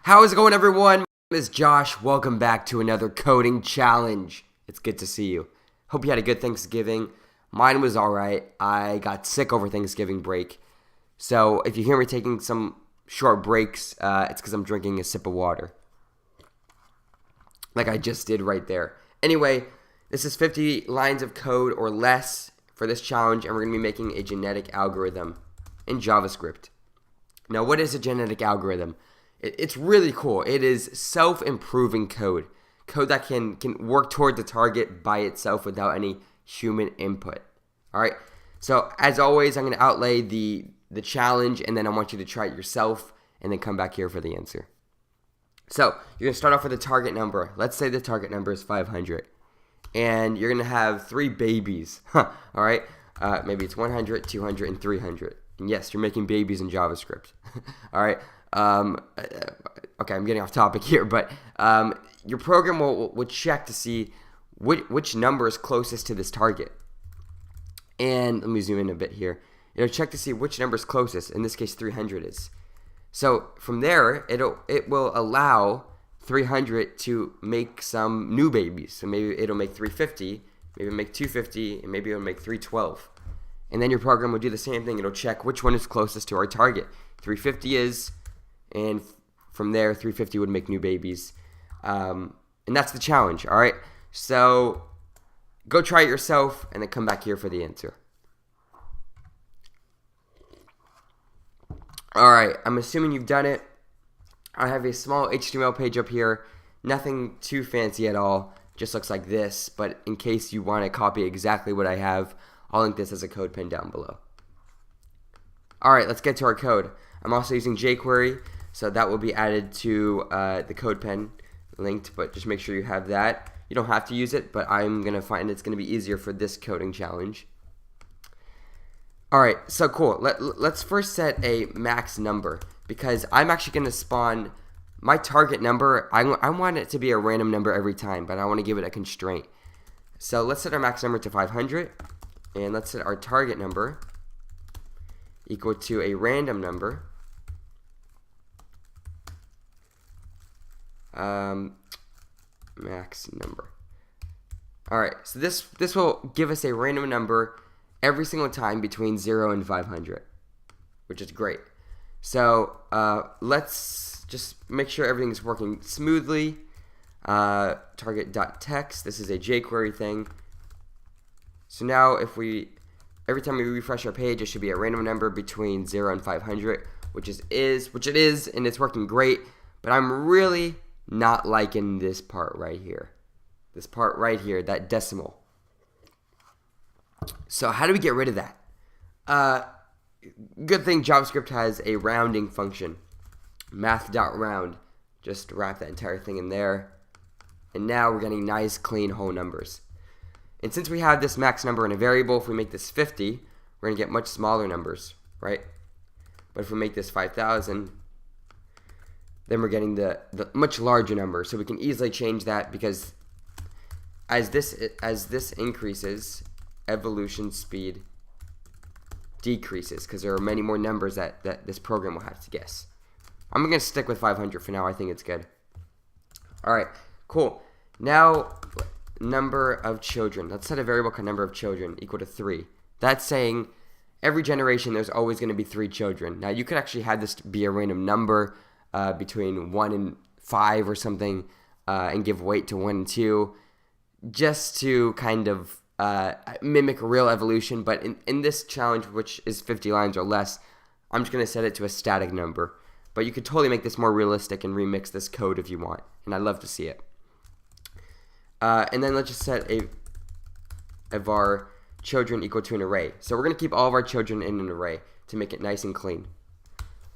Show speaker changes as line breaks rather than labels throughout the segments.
How's it going, everyone? My name is Josh. Welcome back to another coding challenge. It's good to see you. Hope you had a good Thanksgiving. Mine was alright. I got sick over Thanksgiving break. So if you hear me taking some short breaks, it's because I'm drinking a sip of water. Like I just did right there. Anyway, this is 50 lines of code or less for this challenge, and we're going to be making a genetic algorithm in JavaScript. Now, what is a genetic algorithm? It's really cool. It is self-improving code that can work toward the target by itself without any human input. All right. So as always, I'm going to outlay the challenge, and then I want you to try it yourself, and then come back here for the answer. So you're going to start off with a target number. Let's say the target number is 500, and you're going to have 3 babies. All right. Maybe it's 100, 200, and 300. And yes, you're making babies in JavaScript. All right. Okay, I'm getting off topic here, but your program will check to see which number is closest to this target. And let me zoom in a bit here. It'll check to see which number is closest. In this case, 300 is. So from there, it will allow 300 to make some new babies. So maybe it'll make 350, maybe it'll make 250, and maybe it'll make 312. And then your program will do the same thing. It'll check which one is closest to our target. 350 is, and from there, 350 would make new babies. And that's the challenge, all right? So go try it yourself, and then come back here for the answer. All right, I'm assuming you've done it. I have a small HTML page up here. Nothing too fancy at all. Just looks like this. But in case you want to copy exactly what I have, I'll link this as a CodePen down below. All right, let's get to our code. I'm also using jQuery, so that will be added to the CodePen linked, but just make sure you have that. You don't have to use it, but I'm going to find it's going to be easier for this coding challenge. All right, so cool. Let's first set a max number, because I'm actually going to spawn my target number. I want it to be a random number every time, but I want to give it a constraint. So let's set our max number to 500, and let's set our target number equal to a random number. Max number. Alright, so this will give us a random number every single time between 0 and 500, which is great. So let's just make sure everything is working smoothly. Target.text, this is a jQuery thing. So now every time we refresh our page, it should be a random number between 0 and 500, which it is, and it's working great. But I'm really not liking this part right here. This part right here, that decimal. So how do we get rid of that? Good thing JavaScript has a rounding function. Math.round. Just wrap that entire thing in there. And now we're getting nice, clean, whole numbers. And since we have this max number in a variable, if we make this 50, we're going to get much smaller numbers, right? But if we make this 5,000, then we're getting the much larger number. So we can easily change that, because as this increases, evolution speed decreases, because there are many more numbers that this program will have to guess. I'm going to stick with 500 for now. I think it's good. All right, cool. Now, number of children. Let's set a variable called number of children equal to 3. That's saying every generation there's always going to be 3 children. Now, you could actually have this be a random number between 1 and 5 or something, and give weight to 1 and 2, just to kind of mimic real evolution. But in this challenge, which is 50 lines or less, I'm just going to set it to a static number. But you could totally make this more realistic and remix this code if you want, and I'd love to see it. And then let's just set a var children equal to an array. So we're going to keep all of our children in an array to make it nice and clean.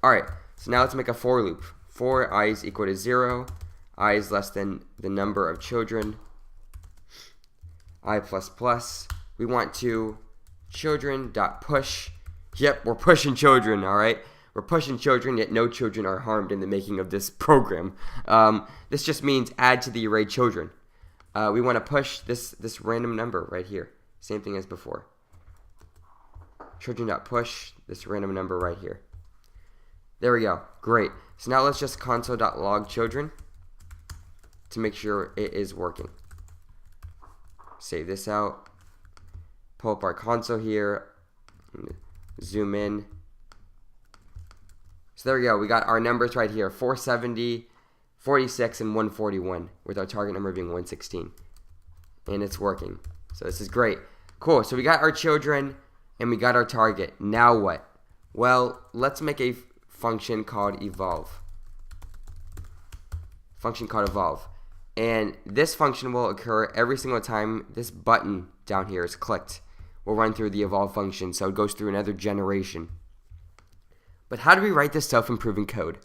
All right, so now let's make a for loop. For I is equal to 0, I is less than the number of children, I plus plus. We want to children.push. Yep, we're pushing children, all right? We're pushing children, yet no children are harmed in the making of this program. This just means add to the array children. We want to push this random number right here. Same thing as before. Children.push this random number right here. There we go. Great. So now let's just console.log children to make sure it is working. Save this out. Pull up our console here. Zoom in. So there we go. We got our numbers right here. 470, 46, and 141, with our target number being 116. And it's working. So this is great. Cool. So we got our children and we got our target. Now what? Well, let's make a function called evolve. And this function will occur every single time this button down here is clicked. We'll run through the evolve function, so it goes through another generation. But how do we write this self-improving code?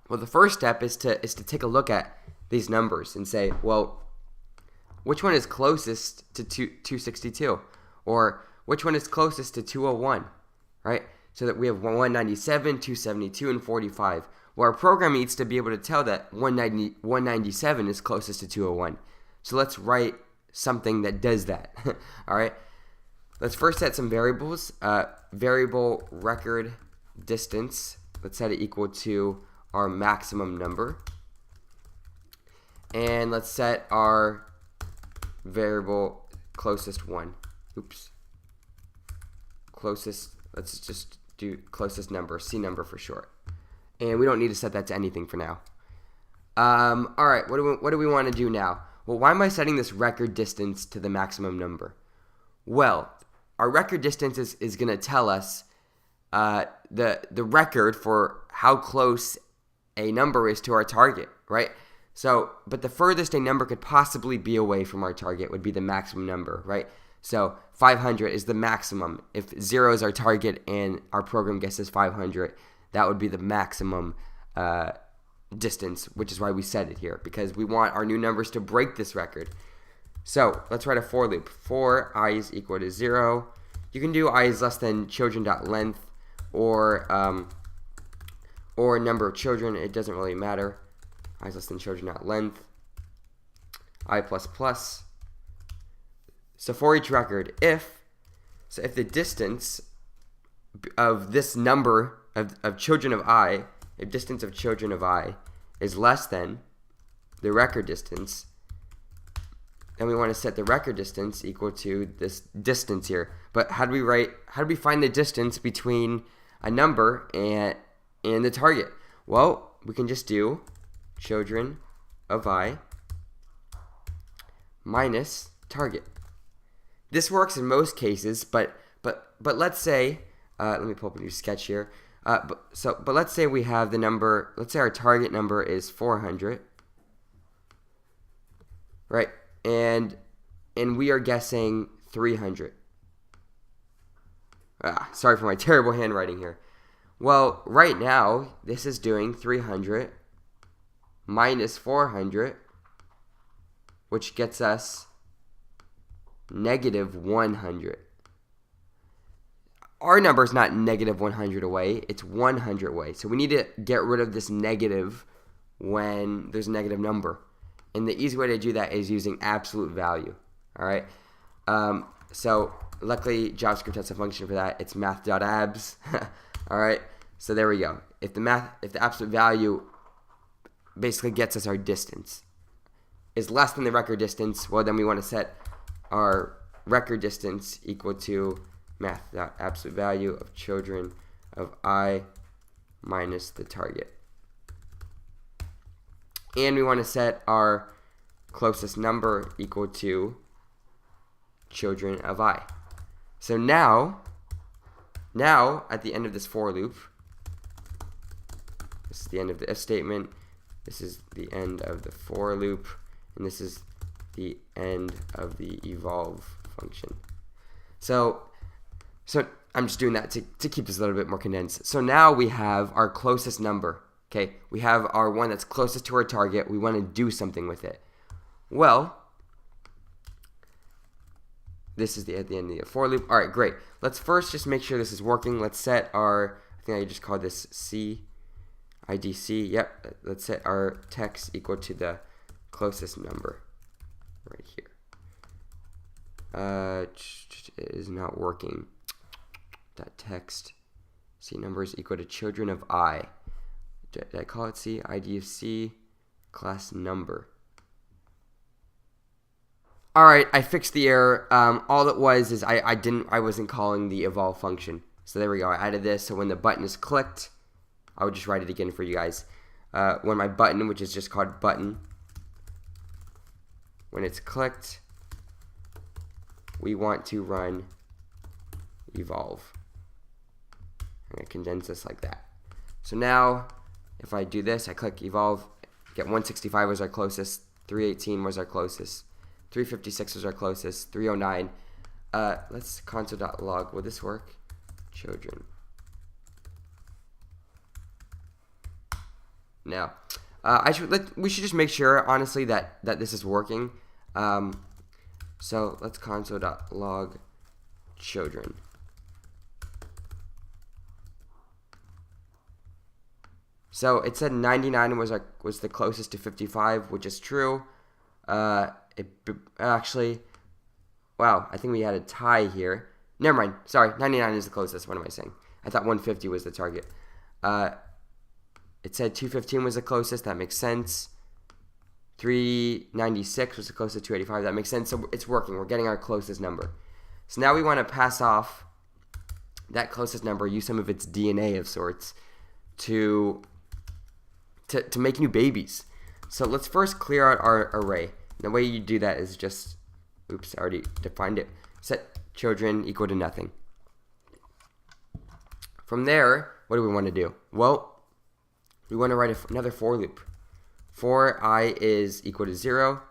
Well, the first step is to take a look at these numbers and say, well, which one is closest to 262? Or which one is closest to 201, right? So that we have 197, 272, and 45. Well, our program needs to be able to tell that 197 is closest to 201. So let's write something that does that. All right. Let's first set some variables. Variable record distance. Let's set it equal to our maximum number. And let's set our variable closest one. Oops. Closest. Let's just do closest number, C number for short. And we don't need to set that to anything for now. All right, what do we want to do now? Well, why am I setting this record distance to the maximum number? Well, our record distance is going to tell us the record for how close a number is to our target, right? So, but the furthest a number could possibly be away from our target would be the maximum number, right? So 500 is the maximum. If 0 is our target and our program guesses 500, that would be the maximum distance, which is why we set it here, because we want our new numbers to break this record. So let's write a for loop. For I is equal to 0. You can do I is less than children.length or number of children. It doesn't really matter. I is less than children.length. I plus plus. So for each record, if the distance of this number of children of I, if distance of children of I is less than the record distance, then we want to set the record distance equal to this distance here. But how do we find the distance between a number and the target? Well, we can just do children of I minus target. This works in most cases, but let's say, let me pull up a new sketch here. But let's say we have the number. Let's say our target number is 400, right? And we are guessing 300. Sorry for my terrible handwriting here. Well, right now this is doing 300 minus 400, which gets us negative 100. Our number is not negative 100 away, it's 100 away. So we need to get rid of this negative when there's a negative number. And the easy way to do that is using absolute value. All right. So luckily JavaScript has a function for that. It's math.abs. All right. So there we go. If the absolute value basically gets us our distance is less than the record distance, well then we want to set our record distance equal to math.absolute value of children of I minus the target. And we want to set our closest number equal to children of I. So now at the end of this for loop, this is the end of the if statement, this is the end of the for loop, and this is the end of the evolve function. So I'm just doing that to keep this a little bit more condensed. So now we have our closest number. Okay, we have our one that's closest to our target. We want to do something with it. Well, this is at the end of the for loop. All right, great. Let's first just make sure this is working. Let's set our, I think I just called this IDC. Yep, let's set our text equal to the closest number right here. It is not working. That text C number is equal to children of I. Did I call it C? ID of C, class number. Alright, I fixed the error. All it was is I wasn't calling the evolve function. So there we go. I added this, so when the button is clicked, I would just write it again for you guys. When my button, which is just called button, when it's clicked, we want to run evolve. I'm going to condense this like that. So now, if I do this, I click evolve, get 165 was our closest, 318 was our closest, 356 was our closest, 309. Let's console.log. Will this work? Children. Now, we should just make sure, honestly, that this is working. So let's console.log children. So it said 99 was the closest to 55, which is true. Actually, wow, I think we had a tie here. Never mind. Sorry, 99 is the closest. What am I saying? I thought 150 was the target. It said 215 was the closest. That makes sense. 396 was the closest to 285. That makes sense. So it's working. We're getting our closest number. So now we want to pass off that closest number, use some of its DNA of sorts to make new babies. So let's first clear out our array. And the way you do that is just, oops, I already defined it. Set children equal to nothing. From there, what do we want to do? Well, we want to write another for loop. For I is equal to 0,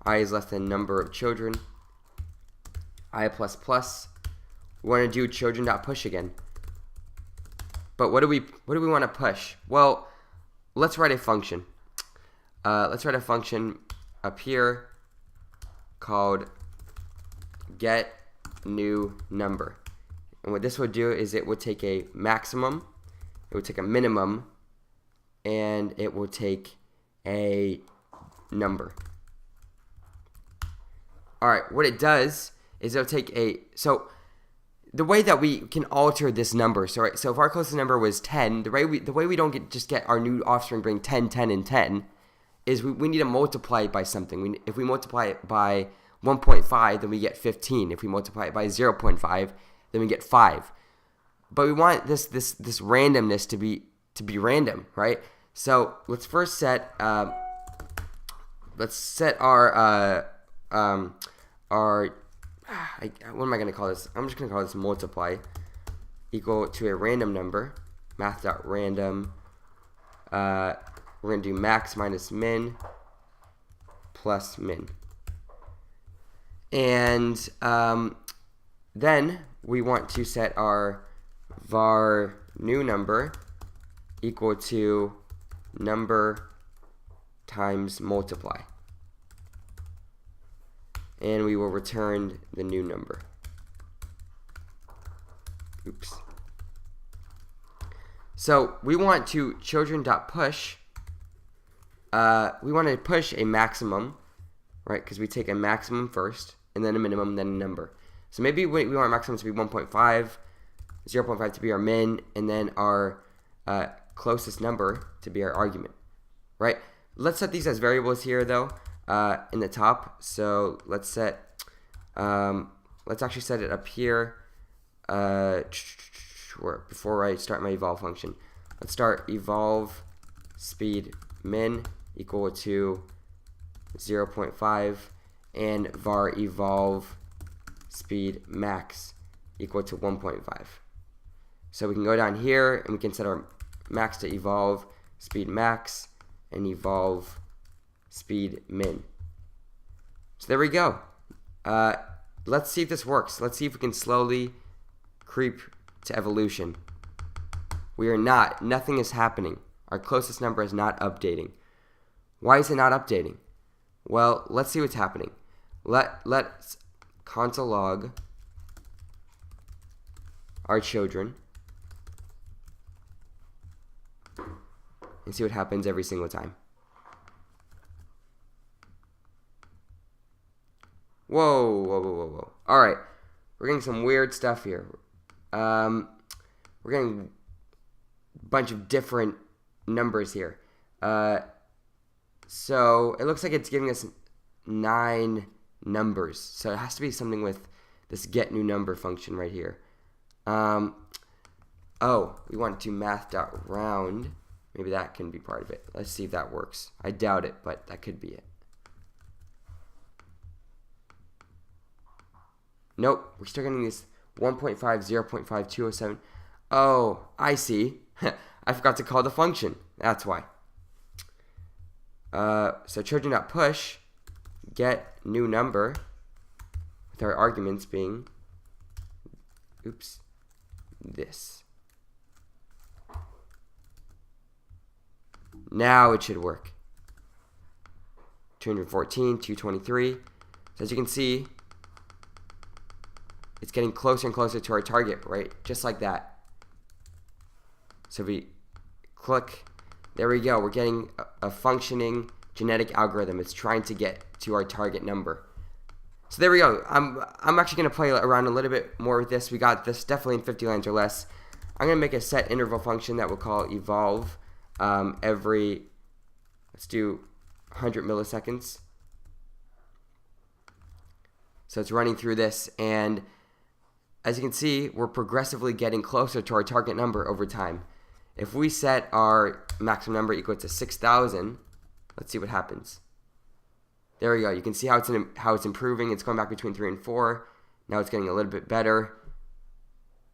I is less than number of children, I plus plus. We want to do children.push again. But what do we want to push? Well, let's write a function. Let's write a function up here called get new number. And what this would do is it would take a maximum, it would take a minimum, and it will take a number. Alright, what it does is it'll take so the way that we can alter this number, so if our closest number was 10, the way we don't just get our new offspring bring 10, 10, and 10, is we need to multiply it by something. If we multiply it by 1.5, then we get 15. If we multiply it by 0.5, then we get 5. But we want this randomness to be random, right? So let's first set our what am I going to call this? I'm just going to call this multiply equal to a random number, math.random. We're going to do max minus min plus min. And then we want to set our var new number equal to number times multiply. And we will return the new number. Oops. So we want to children.push. We want to push a maximum, right? Because we take a maximum first, and then a minimum, then a number. So maybe we want our maximum to be 1.5, 0.5 to be our min, and then our closest number to be our argument, right? Let's set these as variables here, though. In the top, so let's set let's actually set it up here before I start my evolve function. Let's start evolve speed min equal to 0.5 and var evolve speed max equal to 1.5. So we can go down here and we can set our max to evolve speed max and evolve speed min. So there we go. Let's see if this works. Let's see if we can slowly creep to evolution. We are not. Nothing is happening. Our closest number is not updating. Why is it not updating? Well, let's see what's happening. Let's console log our children and see what happens every single time. Whoa, whoa, whoa, whoa, whoa. Alright, we're getting some weird stuff here. We're getting bunch of different numbers here. So it looks like it's giving us 9 numbers. So it has to be something with this get new number function right here. Oh, we want to math.round. Maybe that can be part of it. Let's see if that works. I doubt it, but that could be it. Nope, we're still getting this 1.5, 0.5, 207. Oh, I see. I forgot to call the function. That's why. So Trojan.push, get new number, with our arguments being, this. Now it should work. 214, 223. So as you can see, it's getting closer and closer to our target, right? Just like that. So we click, there we go. We're getting a functioning genetic algorithm. It's trying to get to our target number. So there we go. I'm actually going to play around a little bit more with this. We got this definitely in 50 lines or less. I'm going to make a set interval function that we'll call evolve every, let's do 100 milliseconds. So it's running through this, and as you can see, we're progressively getting closer to our target number over time. If we set our maximum number equal to 6,000, let's see what happens. There we go. You can see how it's improving. It's going back between 3 and 4. Now it's getting a little bit better.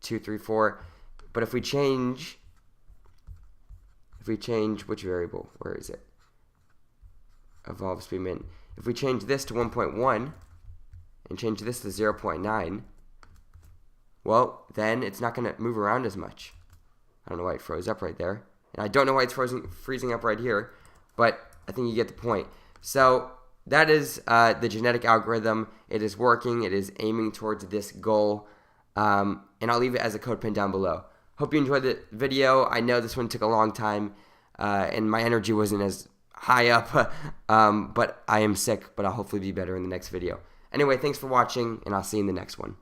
2, 3, 4. But if we change which variable? Where is it? Evolve speed min. If we change this to 1.1 and change this to 0.9, well, then it's not going to move around as much. I don't know why it froze up right there. And I don't know why it's freezing up right here, but I think you get the point. So that is the genetic algorithm. It is working. It is aiming towards this goal. And I'll leave it as a code pen down below. Hope you enjoyed the video. I know this one took a long time, and my energy wasn't as high up, but I am sick, but I'll hopefully be better in the next video. Anyway, thanks for watching, and I'll see you in the next one.